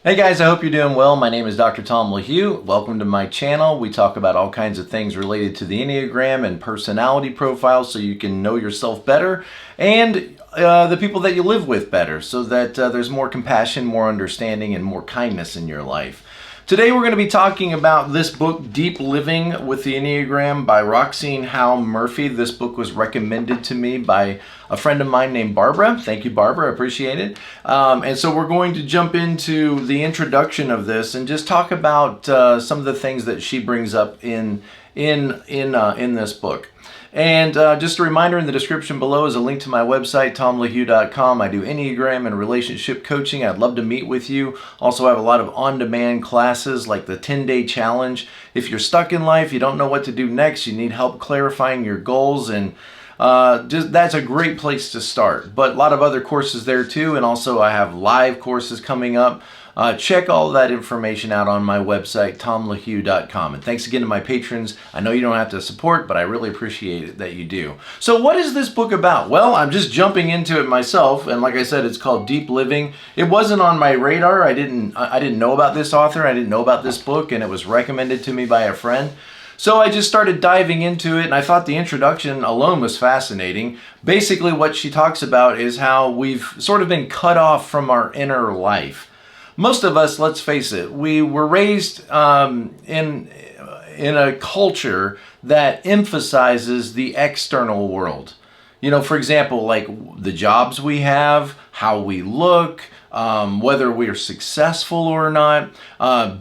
Hey guys, I hope you're doing well. My name is Dr. Tom LaHue. Welcome to my channel. We talk about all kinds of things related to the Enneagram and personality profiles so you can know yourself better and the people that you live with better so that there's more compassion, more understanding, and more kindness in your life. Today we're going to be talking about this book, Deep Living with the Enneagram by Roxane Howe Murphy. This book was recommended to me by a friend of mine named Barbara. Thank you, Barbara. I appreciate it. And so we're going to jump into the introduction of this and just talk about some of the things that she brings up in this book. And just a reminder, in the description below is a link to my website, tomlahue.com. I do Enneagram and relationship coaching. I'd love to meet with you. Also, I have a lot of on-demand classes like the 10-day challenge. If you're stuck in life, you don't know what to do next, you need help clarifying your goals, and that's a great place to start. But a lot of other courses there too, and also I have live courses coming up. Check all that information out on my website, tomlahue.com. And thanks again to my patrons. I know you don't have to support, but I really appreciate it that you do. So what is this book about? Well, I'm just jumping into it myself, and like I said, it's called Deep Living. It wasn't on my radar. I didn't know about this author. I didn't know about this book, and it was recommended to me by a friend. So I just started diving into it, and I thought the introduction alone was fascinating. Basically, what she talks about is how we've sort of been cut off from our inner life. Most of us, let's face it, we were raised in a culture that emphasizes the external world. You know, for example, like the jobs we have, how we look, whether we're successful or not,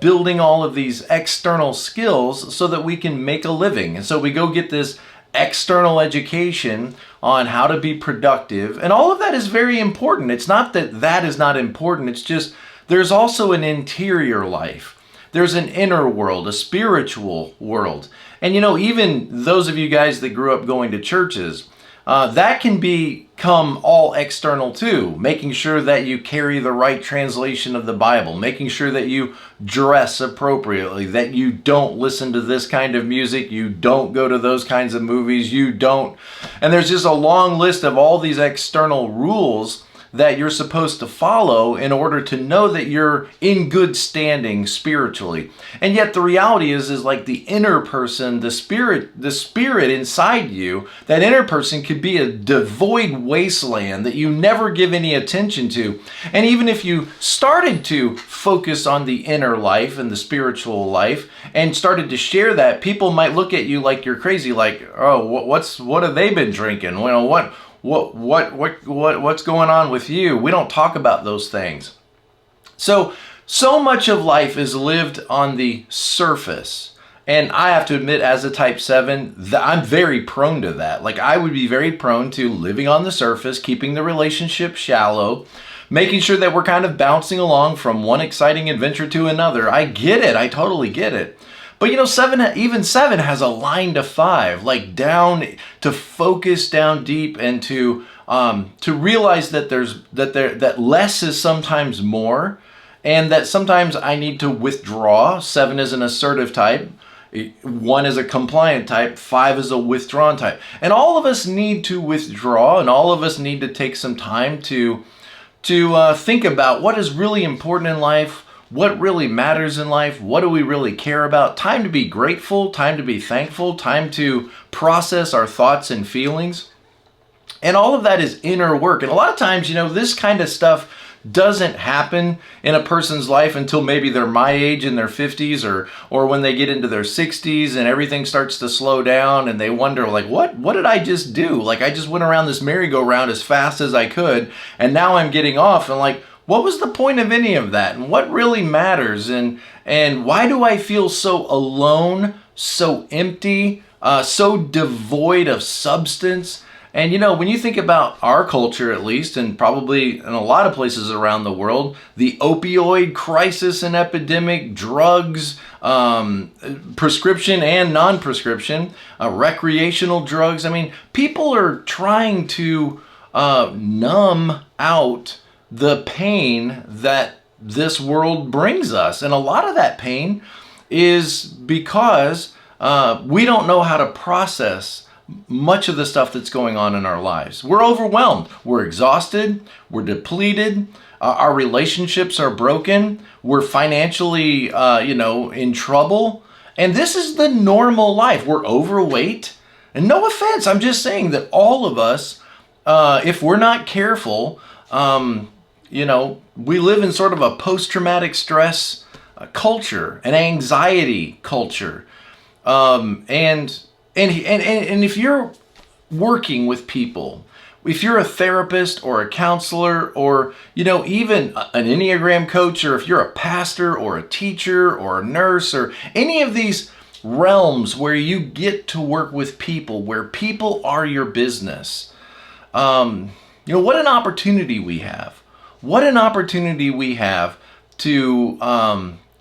building all of these external skills so that we can make a living. And so we go get this external education on how to be productive. And all of that is very important. It's not that that is not important. It's just there's also an interior life. There's an inner world, a spiritual world. And you know, even those of you guys that grew up going to churches, that can become all external too. Making sure that you carry the right translation of the Bible, making sure that you dress appropriately, that you don't listen to this kind of music, you don't go to those kinds of movies, you don't. And there's just a long list of all these external rules that you're supposed to follow in order to know that you're in good standing spiritually. And yet the reality is like the inner person, the spirit inside you, that inner person could be a devoid wasteland that you never give any attention to. And even if you started to focus on the inner life and the spiritual life and started to share that, people might look at you like you're crazy, like, oh, what have they been drinking? You know, what's going on with you? We don't talk about those things. So much of life is lived on the surface. And I have to admit, as a type 7, I'm very prone to that. Like, I would be very prone to living on the surface, keeping the relationship shallow, making sure that we're kind of bouncing along from one exciting adventure to another. I get it. I totally get it. But you know, even 7 has a line to 5, like down to focus down deep and to realize that that less is sometimes more, and that sometimes I need to withdraw. 7 is an assertive type, 1 is a compliant type, 5 is a withdrawn type, and all of us need to withdraw, and all of us need to take some time to think about what is really important in life. What really matters in life? What do we really care about? Time to be grateful, time to be thankful, time to process our thoughts and feelings. And all of that is inner work. And a lot of times, you know, this kind of stuff doesn't happen in a person's life until maybe they're my age in their 50s or when they get into their 60s and everything starts to slow down and they wonder, like, what did I just do? Like, I just went around this merry-go-round as fast as I could, and now I'm getting off, and like, what was the point of any of that? And what really matters? And why do I feel so alone, so empty, so devoid of substance? And you know, when you think about our culture, at least, and probably in a lot of places around the world, the opioid crisis and epidemic, drugs, prescription and non-prescription, recreational drugs. I mean, people are trying to numb out the pain that this world brings us. And a lot of that pain is because we don't know how to process much of the stuff that's going on in our lives. We're overwhelmed. We're exhausted. We're depleted. our relationships are broken, we're financially, in trouble. And this is the normal life. We're overweight. And no offense, I'm just saying that all of us, if we're not careful, we live in sort of a post-traumatic stress culture, an anxiety culture. And if you're working with people, if you're a therapist or a counselor or, even an Enneagram coach, or if you're a pastor or a teacher or a nurse or any of these realms where you get to work with people, where people are your business, what an opportunity we have. What an opportunity we have to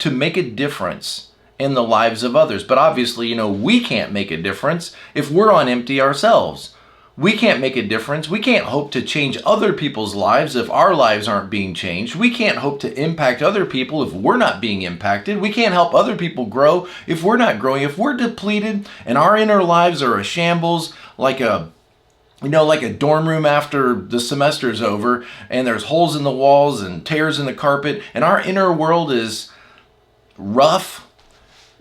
make a difference in the lives of others. But obviously, we can't make a difference if we're on empty ourselves. We can't make a difference. We can't hope to change other people's lives if our lives aren't being changed. We can't hope to impact other people if we're not being impacted. We can't help other people grow if we're not growing. If we're depleted and our inner lives are a shambles, like a dorm room after the semester's over, and there's holes in the walls and tears in the carpet, and our inner world is rough,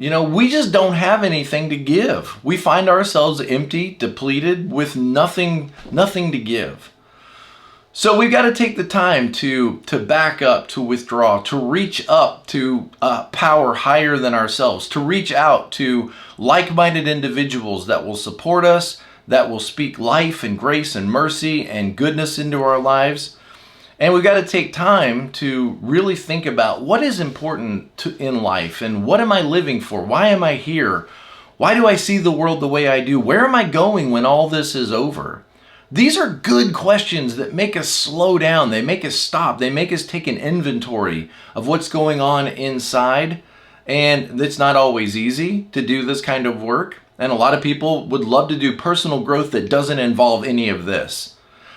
we just don't have anything to give. We find ourselves empty, depleted, with nothing to give. So we've got to take the time to back up, to withdraw, to reach up to power higher than ourselves, to reach out to like-minded individuals that will support us, that will speak life and grace and mercy and goodness into our lives. And we've got to take time to really think about what is important in life, and what am I living for? Why am I here? Why do I see the world the way I do? Where am I going when all this is over? These are good questions that make us slow down. They make us stop. They make us take an inventory of what's going on inside. And it's not always easy to do this kind of work. And a lot of people would love to do personal growth that doesn't involve any of this.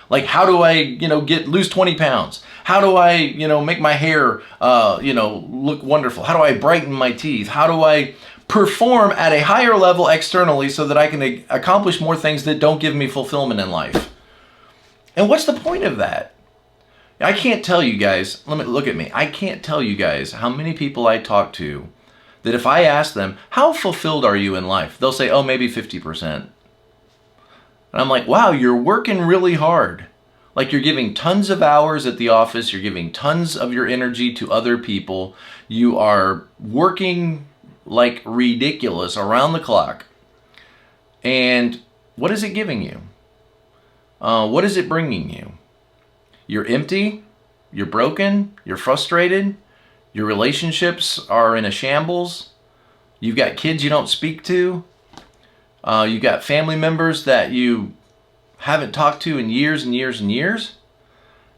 Like, how do I, lose 20 pounds? How do I, make my hair, look wonderful? How do I brighten my teeth? How do I perform at a higher level externally so that I can accomplish more things that don't give me fulfillment in life? And what's the point of that? I can't tell you guys, look at me. I can't tell you guys how many people I talk to that if I ask them, how fulfilled are you in life? They'll say, oh, maybe 50%. And I'm like, wow, you're working really hard. Like, you're giving tons of hours at the office. You're giving tons of your energy to other people. You are working like ridiculous around the clock. And what is it giving you? What is it bringing you? You're empty. You're broken. You're frustrated. Your relationships are in a shambles. You've got kids you don't speak to. You've got family members that you haven't talked to in years and years and years.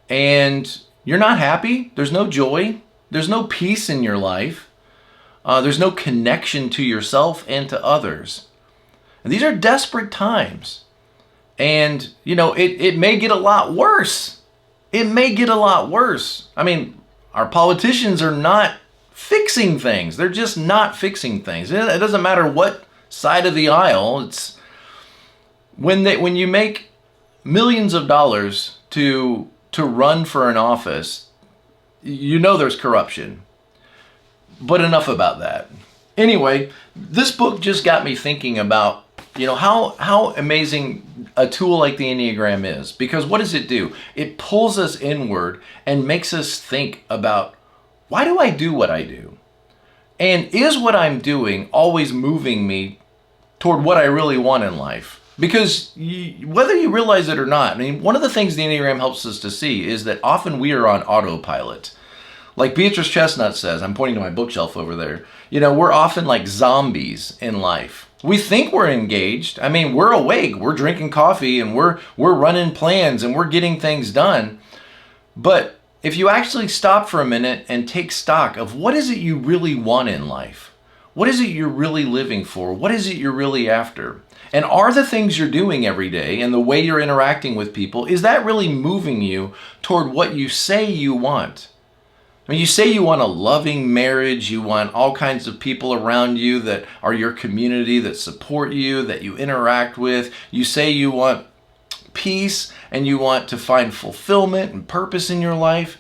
And you're not happy. There's no joy. There's no peace in your life. There's no connection to yourself and to others. And these are desperate times. And, it may get a lot worse. It may get a lot worse. I mean, our politicians are not fixing things. They're just not fixing things. It doesn't matter what side of the aisle. It's when you make millions of dollars to run for an office, there's corruption. But enough about that. Anyway, this book just got me thinking about, how amazing a tool like the Enneagram is. Because what does it do? It pulls us inward and makes us think about, why do I do what I do? And is what I'm doing always moving me toward what I really want in life? Because whether you realize it or not, one of the things the Enneagram helps us to see is that often we are on autopilot. Like Beatrice Chestnut says, I'm pointing to my bookshelf over there, we're often like zombies in life. We think we're engaged. We're awake, we're drinking coffee, and we're running plans, and we're getting things done. But if you actually stop for a minute and take stock of what is it you really want in life? What is it you're really living for? What is it you're really after? And are the things you're doing every day and the way you're interacting with people, is that really moving you toward what you say you want? You say you want a loving marriage, you want all kinds of people around you that are your community, that support you, that you interact with. You say you want peace and you want to find fulfillment and purpose in your life.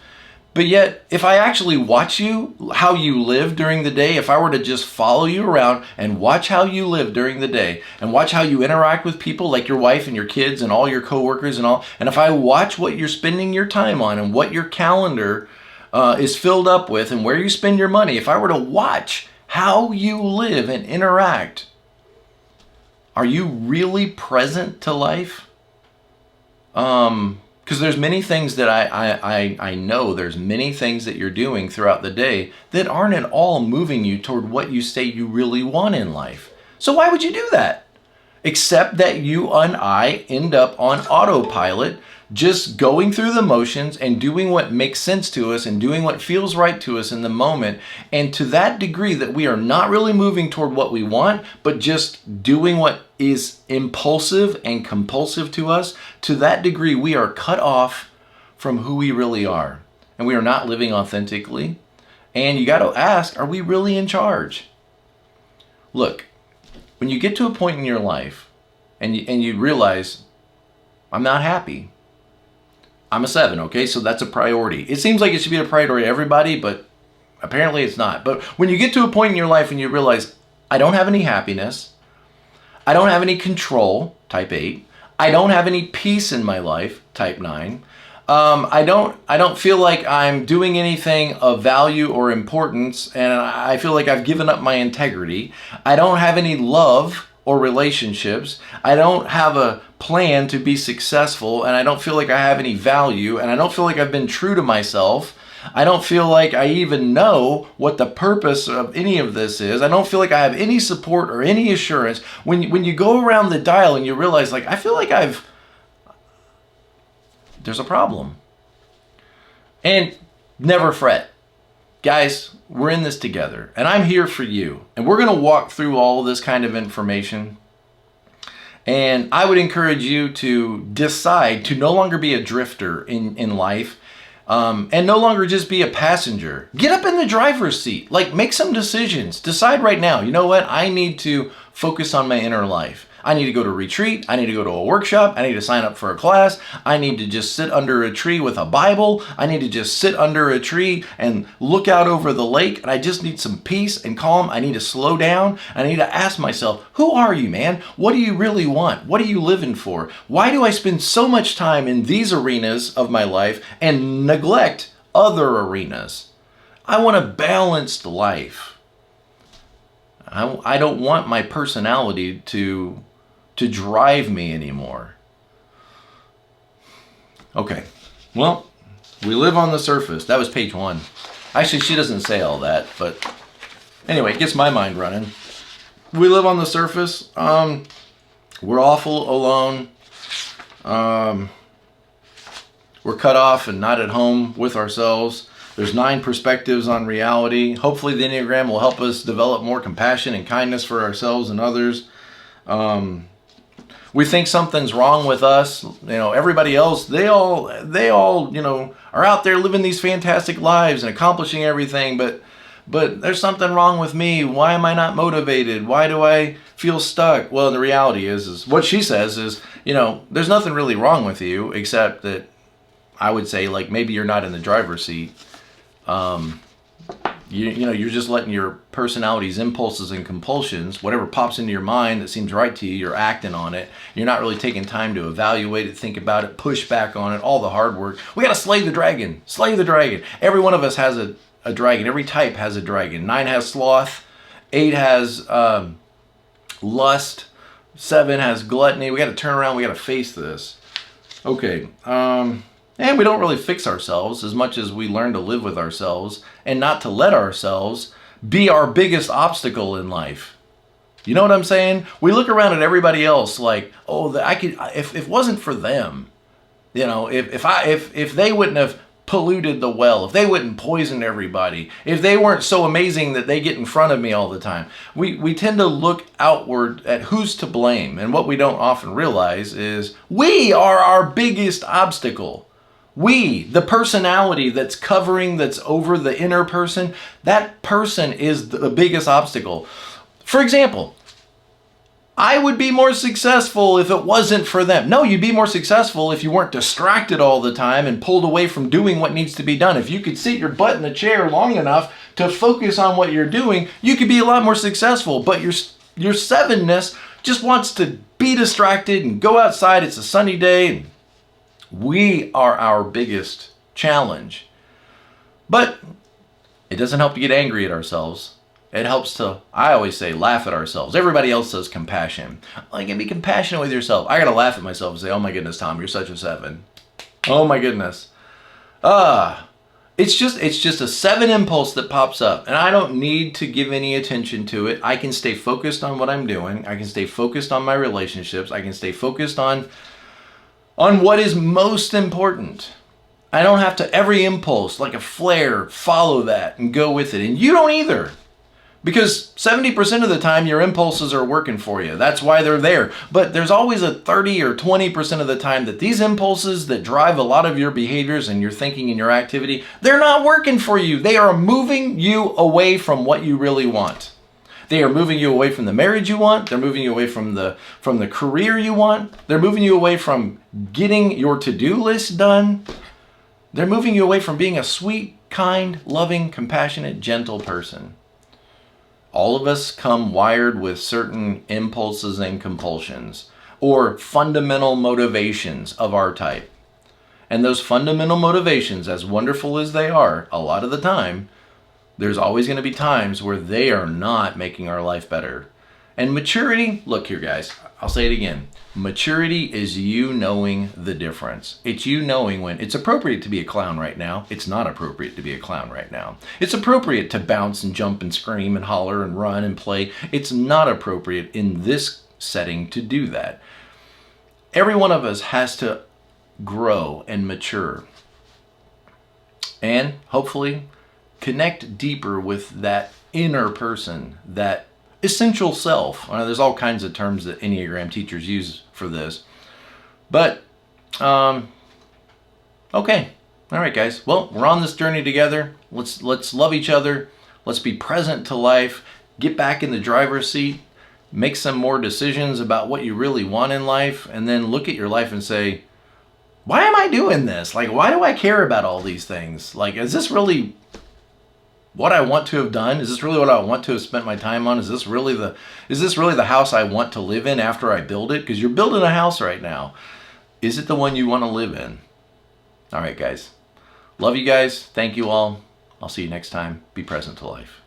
But yet, if I actually watch you, how you live during the day, if I were to just follow you around and watch how you live during the day and watch how you interact with people like your wife and your kids and all your coworkers and all, and if I watch what you're spending your time on and what your calendar is filled up with and where you spend your money, if I were to watch how you live and interact, are you really present to life? Because there's many things that I know there's many things that you're doing throughout the day that aren't at all moving you toward what you say you really want in life. So why would you do that? Except that you and I end up on autopilot, just going through the motions and doing what makes sense to us and doing what feels right to us in the moment. And to that degree that we are not really moving toward what we want, but just doing what is impulsive and compulsive to us, to that degree we are cut off from who we really are. And we are not living authentically. And you got to ask, are we really in charge? Look, when you get to a point in your life and you realize, I'm not happy. I'm a 7, okay? So that's a priority. It seems like it should be a priority to everybody, but apparently it's not. But when you get to a point in your life and you realize, I don't have any happiness, I don't have any control, type 8, I don't have any peace in my life, type 9, I don't feel like I'm doing anything of value or importance, and I feel like I've given up my integrity, I don't have any love or relationships, I don't have a plan to be successful, and I don't feel like I have any value, and I don't feel like I've been true to myself, I don't feel like I even know what the purpose of any of this is, I don't feel like I have any support or any assurance. When you go around the dial and you realize, like, I feel like there's a problem. And never fret. Guys, we're in this together, and I'm here for you. And we're going to walk through all of this kind of information. And I would encourage you to decide to no longer be a drifter in life, and no longer just be a passenger. Get up in the driver's seat. Like, make some decisions. Decide right now, you know what? I need to focus on my inner life. I need to go to retreat. I need to go to a workshop. I need to sign up for a class. I need to just sit under a tree with a Bible. I need to just sit under a tree and look out over the lake. And I just need some peace and calm. I need to slow down. I need to ask myself, who are you, man? What do you really want? What are you living for? Why do I spend so much time in these arenas of my life and neglect other arenas? I want a balanced life. I don't want my personality to drive me anymore. Okay, well, we live on the surface. That was page 1. Actually, she doesn't say all that, but anyway, it gets my mind running. We live on the surface. We're awful alone. We're cut off and not at home with ourselves. There's 9 perspectives on reality. Hopefully the Enneagram will help us develop more compassion and kindness for ourselves and others. We think something's wrong with us. You know, everybody else, they all, you know, are out there living these fantastic lives and accomplishing everything, but there's something wrong with me. Why am I not motivated? Why do I feel stuck? Well, the reality is what she says is, you know, there's nothing really wrong with you, except that I would say, like, maybe you're not in the driver's seat. You know, you're just letting your personality's impulses and compulsions, whatever pops into your mind that seems right to you, you're acting on it. You're not really taking time to evaluate it, think about it, push back on it, all the hard work. We got to slay the dragon. Slay the dragon. Every one of us has a dragon. Every type has a dragon. 9 has sloth. 8 has lust. 7 has gluttony. We got to turn around. We got to face this. Okay. And we don't really fix ourselves as much as we learn to live with ourselves and not to let ourselves be our biggest obstacle in life. You know what I'm saying? We look around at everybody else like, oh, I could, if it wasn't for them, you know, if they wouldn't have polluted the well, if they wouldn't poison everybody, if they weren't so amazing that they get in front of me all the time. We tend to look outward at who's to blame. And what we don't often realize is we are our biggest obstacle. We, the personality that's covering, that's over the inner person, that person is the biggest obstacle. For example, I would be more successful if it wasn't for them. No, you'd be more successful if you weren't distracted all the time and pulled away from doing what needs to be done. If you could sit your butt in the chair long enough to focus on what you're doing, you could be a lot more successful. But your sevenness just wants to be distracted and go outside. It's a sunny day. We are our biggest challenge. But it doesn't help to get angry at ourselves. It helps to, I always say, laugh at ourselves. Everybody else says compassion. Like, be compassionate with yourself. I gotta laugh at myself and say, oh my goodness, Tom, you're such a 7. Oh my goodness. It's just a 7 impulse that pops up, and I don't need to give any attention to it. I can stay focused on what I'm doing. I can stay focused on my relationships. I can stay focused on what is most important. I don't have to, every impulse, like a flare, follow that and go with it. And you don't either. Because 70% of the time your impulses are working for you. That's why they're there. But there's always a 30 or 20% of the time that these impulses that drive a lot of your behaviors and your thinking and your activity, they're not working for you. They are moving you away from what you really want. They are moving you away from the marriage you want. They're moving you away from the career you want. They're moving you away from getting your to-do list done. They're moving you away from being a sweet, kind, loving, compassionate, gentle person. All of us come wired with certain impulses and compulsions or fundamental motivations of our type. And those fundamental motivations, as wonderful as they are, a lot of the time, there's always going to be times where they are not making our life better. And maturity, look here guys, I'll say it again. Maturity is you knowing the difference. It's you knowing when it's appropriate to be a clown right now. It's not appropriate to be a clown right now. It's appropriate to bounce and jump and scream and holler and run and play. It's not appropriate in this setting to do that. Every one of us has to grow and mature and hopefully connect deeper with that inner person, that essential self. There's all kinds of terms that Enneagram teachers use for this. But, okay. All right, guys. Well, we're on this journey together. Let's love each other. Let's be present to life. Get back in the driver's seat. Make some more decisions about what you really want in life. And then look at your life and say, why am I doing this? Like, why do I care about all these things? Like, is this really what I want to have done? Is this really what I want to have spent my time on? Is this really the house I want to live in after I build it? Because you're building a house right now. Is it the one you want to live in? All right, guys. Love you guys. Thank you all. I'll see you next time. Be present to life.